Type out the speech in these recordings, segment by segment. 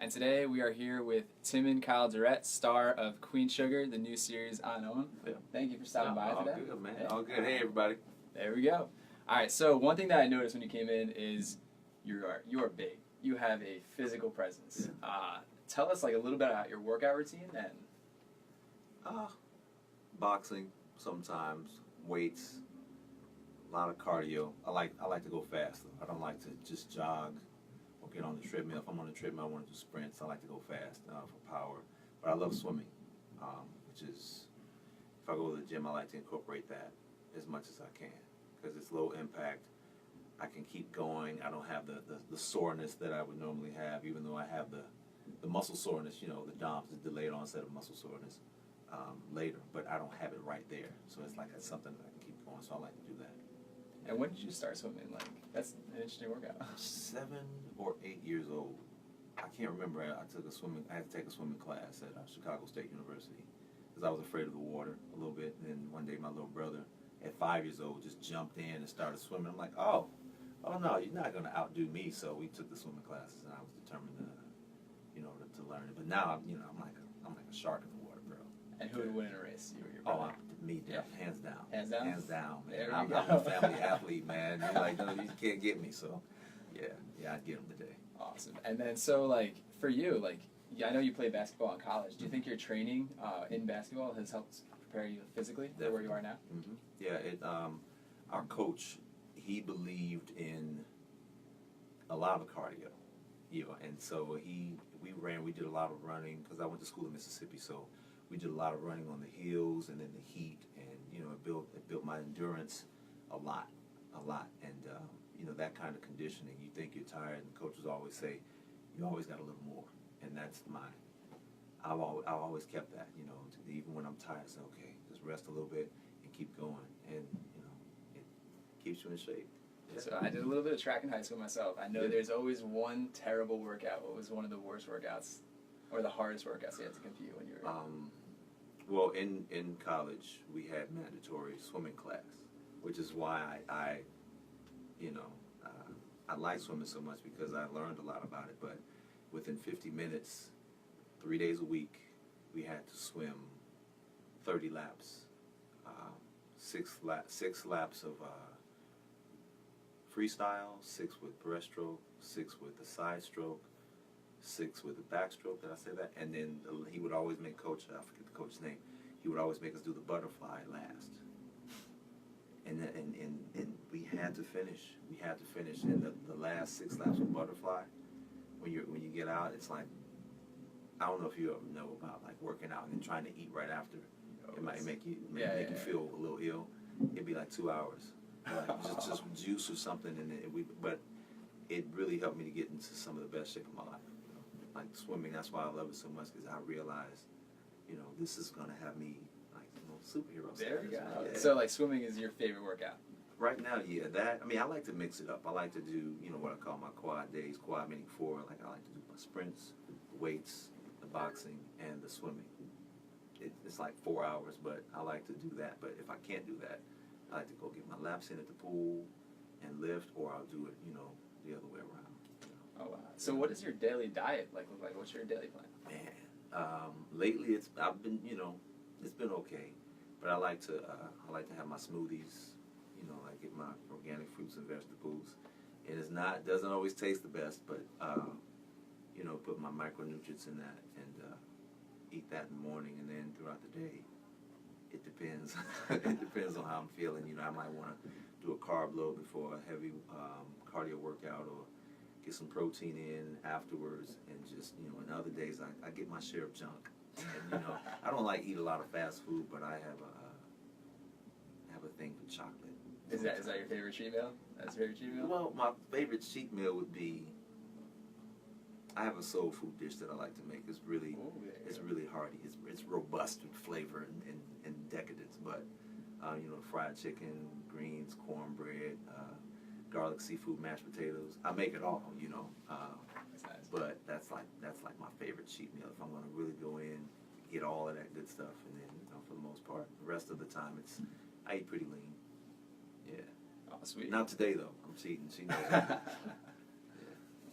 And today we are here with Timon Kyle Durrett, star of Queen Sugar, the new series on OWN. Yeah. Thank you for stopping by today. All good, man. Yeah. All good. Hey, everybody. There we go. All right, so one thing that I noticed when you came in is you are big. You have a physical presence. Tell us like a little bit about your workout routine and. Boxing sometimes, weights, a lot of cardio. I like to go fast. I don't like to just jog or get on the treadmill. If I'm on the treadmill, I want to do sprints. I like to go fast for power. But I love swimming, which is, if I go to the gym, I like to incorporate that as much as I can because it's low impact. I can keep going. I don't have the soreness that I would normally have, even though I have the muscle soreness, the DOMS, the delayed onset of muscle soreness. Later, but I don't have it right there. So it's like that's something that I can keep going. So I like to do that. And when did you start swimming? Like that's an interesting workout. 7 or 8 years old. I can't remember. I had to take a swimming class at Chicago State University because I was afraid of the water a little bit. And then one day my little brother, at 5 years old, just jumped in and started swimming. I'm like, oh no, you're not going to outdo me. So we took the swimming classes, and I was determined to learn it. But now, I'm like a shark in the water, bro. And who would win in a race? You or your brother? Me, Yeah. hands down. Hands down? Hands down, man. There I'm we a go. family athlete, man. You're like, no, you can't get me. So, yeah, I'd get him today. Awesome. And then, so, like, for you, I know you played basketball in college. Do you think your training in basketball has helped prepare you physically for where you are now? Mm-hmm. Yeah, our coach, he believed in a lot of cardio, and so we did a lot of running because I went to school in Mississippi, so we did a lot of running on the hills and in the heat, and it built my endurance a lot, and that kind of conditioning. You think you're tired, and coaches always say, you always got a little more, and that's I've always kept that, even when I'm tired, I say, okay, just rest a little bit and keep going, and it keeps you in shape. Yeah. So I did a little bit of track in high school myself. I know there's always one terrible workout. What was one of the worst workouts or the hardest workouts you had to compete when you were? Well, in college we had mandatory swimming class, which is why I like swimming so much because I learned a lot about it. But within 50 minutes, 3 days a week, we had to swim 30 laps, 6 laps of freestyle, 6 with breaststroke, 6 with the side stroke, 6 with the backstroke. Did I say that? And then he would always make I forget the coach's name. He would always make us do the butterfly last. And we had to finish. And the last 6 laps of butterfly, when you get out, it's like, I don't know if you ever know about like working out and then trying to eat right after. It might make you feel a little ill. It'd be like 2 hours. Like just juice or something, but it really helped me to get into some of the best shape of my life. Like swimming, that's why I love it so much because I realized, this is gonna have me like superhero status. There you go. Yeah. So like swimming is your favorite workout? Right now, yeah. I like to mix it up. I like to do what I call my quad days. Quad meaning 4. Like I like to do my sprints, weights, the boxing, and the swimming. It's like 4 hours, but I like to do that. But if I can't do that, I like to go get my laps in at the pool and lift, or I'll do it, the other way around. Oh wow! So what does your daily diet look like? What's your daily plan? Man, lately it's been okay, but I like to have my smoothies. I get my organic fruits and vegetables, and doesn't always taste the best, but put my micronutrients in that and eat that in the morning, and then throughout the day. It depends. It depends on how I'm feeling. I might want to do a carb load before a heavy cardio workout, or get some protein in afterwards, and just and other days I get my share of junk. And I don't eat a lot of fast food, but I have a thing for chocolate. Is that your favorite cheat meal? That's your favorite cheat meal? Well, my favorite cheat meal would be. I have a soul food dish that I like to make. It's really hearty. It's robust in flavor and decadence. But fried chicken, greens, cornbread, garlic seafood, mashed potatoes. I make it all. That's nice. But that's like my favorite cheat meal. If I'm gonna really go in, get all of that good stuff, and then for the most part, the rest of the time I eat pretty lean. Yeah. Oh, sweet. Not today though. I'm cheating. She knows that.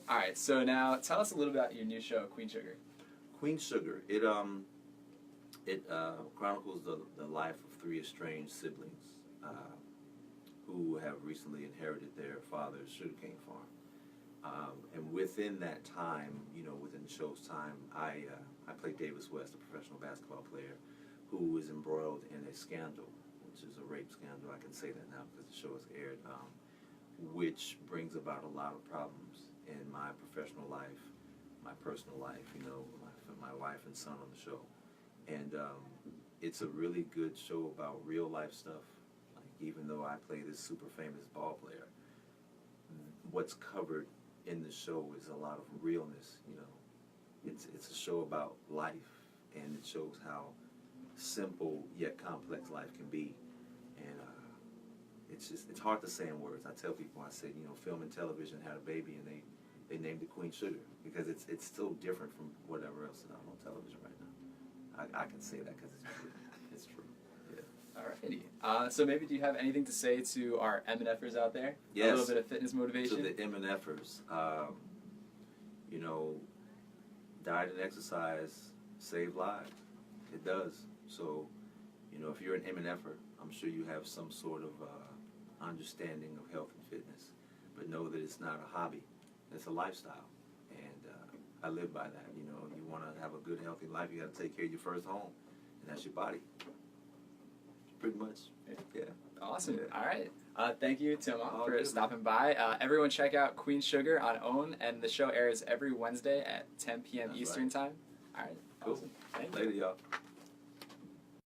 All right, so now tell us a little about your new show, Queen Sugar. Queen Sugar. It chronicles the life of three estranged siblings who have recently inherited their father's sugarcane farm. And within that time, within the show's time, I played Davis West, a professional basketball player, who was embroiled in a scandal, which is a rape scandal. I can say that now because the show is aired, which brings about a lot of problems in my professional life, my personal life, my wife and son on the show. And it's a really good show about real life stuff. Like, even though I play this super famous ball player, what's covered in the show is a lot of realness. It's a show about life, and it shows how simple yet complex life can be. And it's hard to say in words. I tell people, I said, film and television had a baby, and they named it Queen Sugar because it's still different from whatever else is out on television right now. I can say that because it's true. It's true. Yeah. Alrighty. So maybe do you have anything to say to our MNFers out there? Yes. A little bit of fitness motivation. To the MNFers, diet and exercise save lives. It does. So, if you're an MNFer, I'm sure you have some sort of understanding of health and fitness. But know that it's not a hobby. It's a lifestyle. And I live by that. You want to have a good, healthy life, you got to take care of your first home. And that's your body. Pretty much. Yeah. Awesome. Yeah. All right. Thank you, Timon, for good, stopping by. Everyone check out Queen Sugar on OWN, and the show airs every Wednesday at 10 p.m. That's Eastern right. Time. All right. Cool. Awesome. Thank you. Later, y'all.